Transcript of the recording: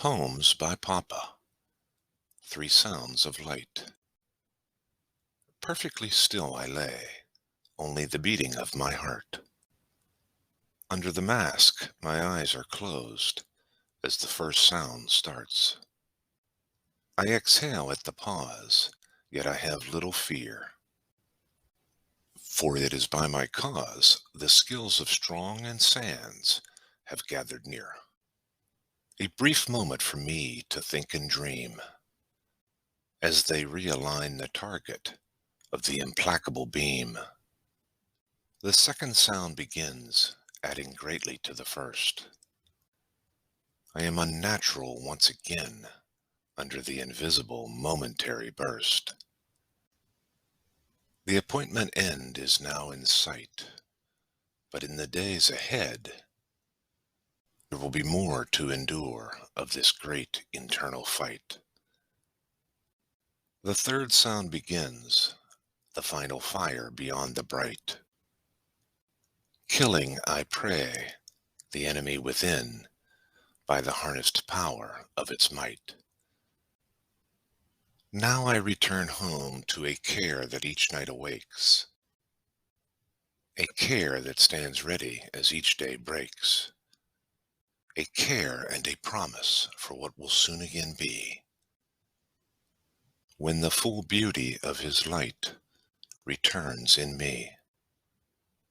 Poems by Papa. Three sounds of light. Perfectly still I lay, only the beating of my heart. Under the mask my eyes are closed as the first sound starts. I exhale at the pause, yet I have little fear. For it is by my cause the skills of strong and sands have gathered near. A brief moment for me to think and dream, as they realign the target of the implacable beam. The second sound begins, adding greatly to the first. I am unnatural once again under the invisible momentary burst. The appointment end is now in sight, but in the days ahead, there will be more to endure of this great internal fight. The third sound begins, the final fire beyond the bright. Killing, I pray, the enemy within by the harnessed power of its might. Now I return home to a care that each night awakes, a care that stands ready as each day breaks, a care and a promise for what will soon again be, when the full beauty of his light returns in me.